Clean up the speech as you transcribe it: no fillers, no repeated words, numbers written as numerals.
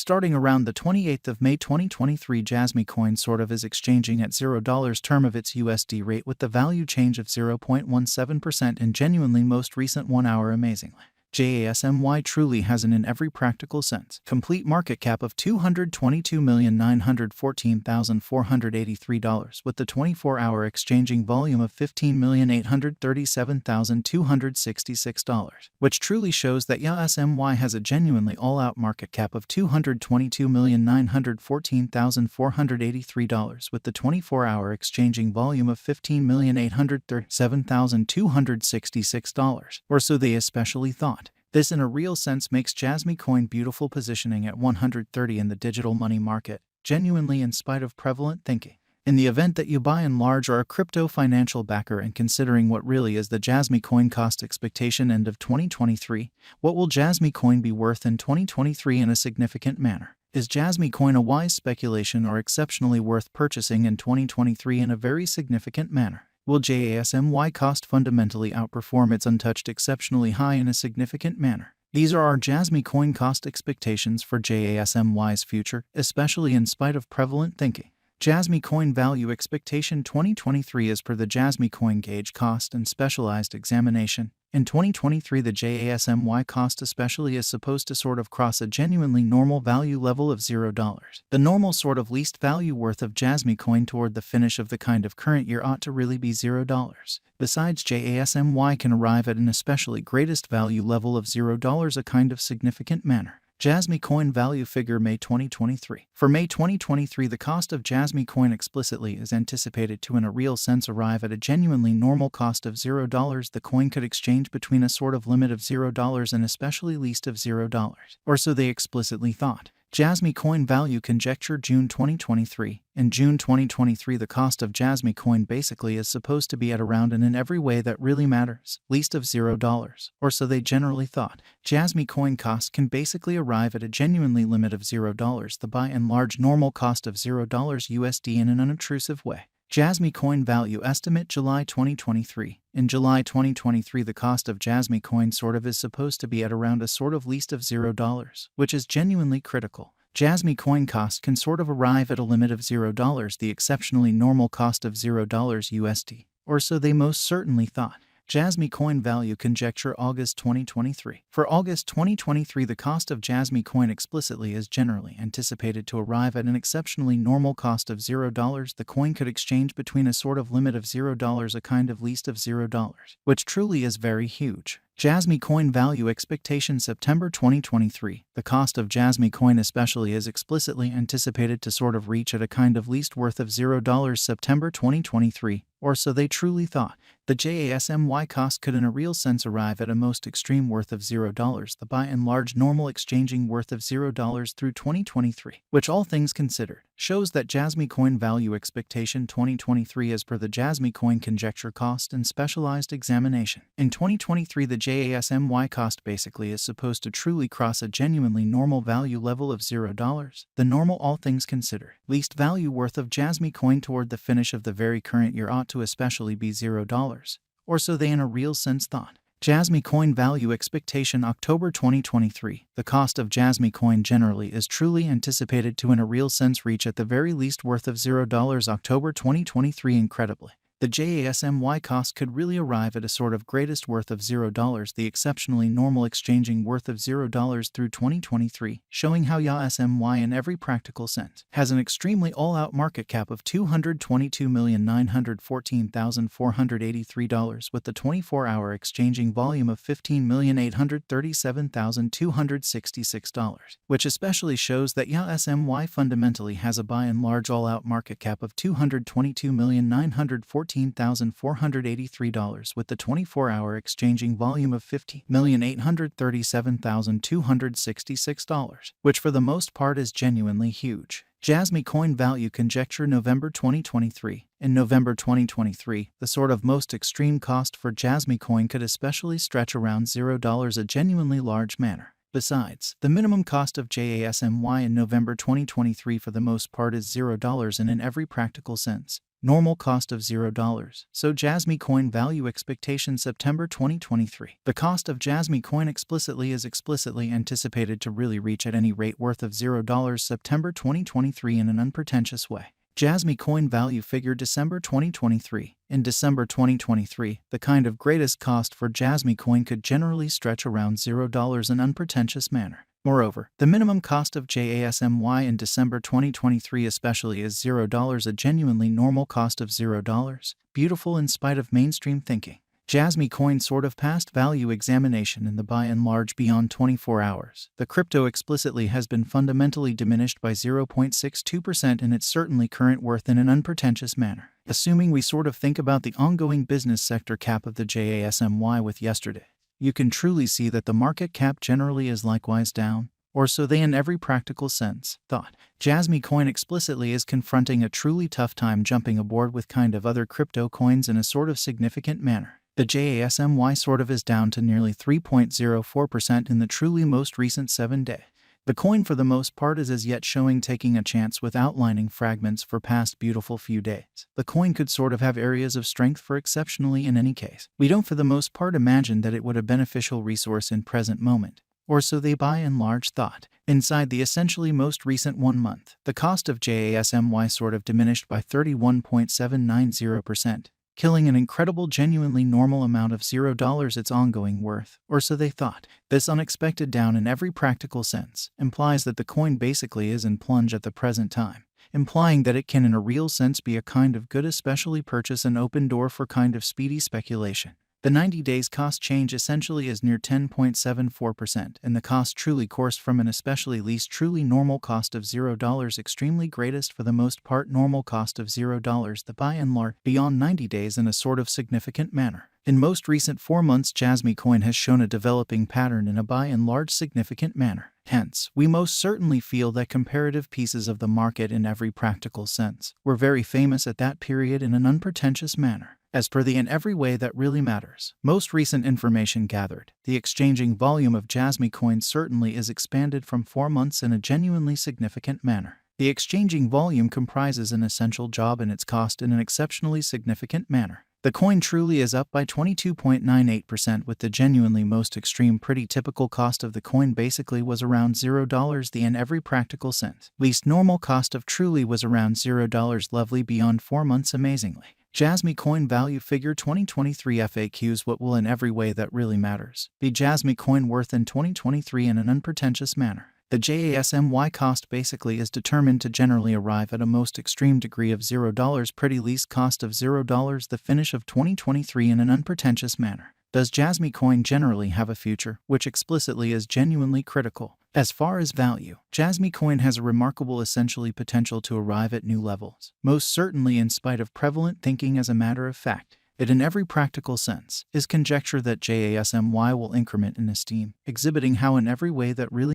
Starting around the 28th of May 2023, Jasmy coin sort of is exchanging at $0 term of its USD rate with the value change of 0.17% in genuinely most recent 1 hour amazingly. Jasmy truly has an in every practical sense complete market cap of $222,914,483 with the 24-hour exchanging volume of $15,837,266, which truly shows that Jasmy has a genuinely all-out market cap of $222,914,483 with the 24-hour exchanging volume of $15,837,266, or so they especially thought. This in a real sense makes Jasmy coin beautiful positioning at 130 in the digital money market, genuinely in spite of prevalent thinking. In the event that you by and large are a crypto financial backer and considering what really is the Jasmy coin cost expectation end of 2023, what will Jasmy coin be worth in 2023 in a significant manner? Is Jasmy coin a wise speculation or exceptionally worth purchasing in 2023 in a very significant manner? Will Jasmy cost fundamentally outperform its untouched exceptionally high in a significant manner? These are our Jasmy coin cost expectations for Jasmy's future, especially in spite of prevalent thinking. Jasmy coin value expectation 2023 as per the Jasmy coin gauge cost and specialized examination. In 2023, the Jasmy cost especially is supposed to sort of cross a genuinely normal value level of $0. The normal sort of least value worth of Jasmy coin toward the finish of the kind of current year ought to really be $0. Besides, Jasmy can arrive at an especially greatest value level of $0 a kind of significant manner. Jasmy coin value figure May 2023. For May 2023, the cost of Jasmy coin explicitly is anticipated to in a real sense arrive at a genuinely normal cost of $0. The coin could exchange between a sort of limit of $0 and especially least of $0. Or so they explicitly thought. Jasmy coin value conjecture June 2023. In June 2023, the cost of Jasmy coin basically is supposed to be at around and in every way that really matters, least of $0. Or so they generally thought. Jasmy coin cost can basically arrive at a genuinely limit of $0, the by and large normal cost of $0 USD in an unobtrusive way. Jasmy coin value estimate July 2023. In July 2023, the cost of Jasmy coin sort of is supposed to be at around a sort of least of $0, which is genuinely critical. Jasmy coin cost can sort of arrive at a limit of $0, the exceptionally normal cost of $0 USD, or so they most certainly thought. Jasmy coin value conjecture August 2023. For August 2023, the cost of Jasmy coin explicitly is generally anticipated to arrive at an exceptionally normal cost of $0. The coin could exchange between a sort of limit of $0, a kind of least of $0, which truly is very huge. Jasmy coin value expectation September 2023. The cost of Jasmy coin especially is explicitly anticipated to sort of reach at a kind of least worth of $0 September 2023, or so they truly thought. The Jasmy cost could in a real sense arrive at a most extreme worth of $0, the by and large normal exchanging worth of $0 through 2023, which all things considered, shows that Jasmy coin value expectation 2023 as per the Jasmy coin conjecture cost and specialized examination. In 2023, the Jasmy cost basically is supposed to truly cross a genuinely normal value level of $0, the normal all things considered, least value worth of Jasmy coin toward the finish of the very current year ought to especially be $0, or so they in a real sense thought. Jasmy coin value expectation October 2023. The cost of Jasmy coin generally is truly anticipated to in a real sense reach at the very least worth of $0 October 2023 incredibly. The Jasmy cost could really arrive at a sort of greatest worth of $0, the exceptionally normal exchanging worth of $0 through 2023, showing how Jasmy in every practical sense has an extremely all-out market cap of $222,914,483 with the 24-hour exchanging volume of $15,837,266, which especially shows that Jasmy fundamentally has a by and large all-out market cap of $222,914,483 with the 24-hour exchanging volume of $50,837,266, which for the most part is genuinely huge. Jasmy coin value conjecture November 2023. In November 2023, the sort of most extreme cost for Jasmy coin could especially stretch around $0 a genuinely large manner. Besides, the minimum cost of Jasmy in November 2023 for the most part is $0 and in every practical sense, Normal cost of $0. So Jasmy coin value expectation September 2023. The cost of Jasmy coin is explicitly anticipated to really reach at any rate worth of $0 September 2023 in an unpretentious way. Jasmy coin value figure December 2023. In December 2023, the kind of greatest cost for Jasmy coin could generally stretch around $0 in unpretentious manner. Moreover, the minimum cost of JASMY in December 2023 especially is $0, a genuinely normal cost of $0. Beautiful in spite of mainstream thinking. Jasmy coin sort of passed value examination in the by and large beyond 24 hours. The crypto explicitly has been fundamentally diminished by 0.62% in its certainly current worth in an unpretentious manner. Assuming we sort of think about the ongoing business sector cap of the JASMY with yesterday, you can truly see that the market cap generally is likewise down, or so they in every practical sense thought. Jasmy coin explicitly is confronting a truly tough time jumping aboard with kind of other crypto coins in a sort of significant manner. The JASMY sort of is down to nearly 3.04% in the truly most recent 7-day. The coin for the most part is as yet showing taking a chance with outlining fragments for past beautiful few days. The coin could sort of have areas of strength for exceptionally in any case. We don't for the most part imagine that it would a beneficial resource in present moment, or so they by and large thought. Inside the essentially most recent 1 month, the cost of JASMY sort of diminished by 31.790%. Killing an incredible genuinely normal amount of $0 its ongoing worth, or so they thought. This unexpected down in every practical sense implies that the coin basically is in plunge at the present time, implying that it can in a real sense be a kind of good especially purchase an open door for kind of speedy speculation. The 90 days cost change essentially is near 10.74%, and the cost truly coursed from an especially least truly normal cost of $0 extremely greatest for the most part normal cost of $0 the by and large beyond 90 days in a sort of significant manner. In most recent 4 months Jasmy coin has shown a developing pattern in a by and large significant manner. Hence, we most certainly feel that comparative pieces of the market in every practical sense were very famous at that period in an unpretentious manner. As per the in every way that really matters, most recent information gathered, the exchanging volume of Jasmy coin certainly is expanded from 4 months in a genuinely significant manner. The exchanging volume comprises an essential job in its cost in an exceptionally significant manner. The coin truly is up by 22.98% with the genuinely most extreme pretty typical cost of the coin basically was around $0 the in every practical sense. Least normal cost of truly was around $0 lovely beyond 4 months amazingly. Jasmy coin value figure 2023 FAQs what will in every way that really matters be Jasmy coin worth in 2023 in an unpretentious manner. The JASMY cost basically is determined to generally arrive at a most extreme degree of $0 pretty least cost of $0 the finish of 2023 in an unpretentious manner. Does Jasmy coin generally have a future, which explicitly is genuinely critical? As far as value, Jasmy coin has a remarkable essentially potential to arrive at new levels, most certainly in spite of prevalent thinking as a matter of fact. It in every practical sense is conjecture that JASMY will increment in esteem, exhibiting how in every way that really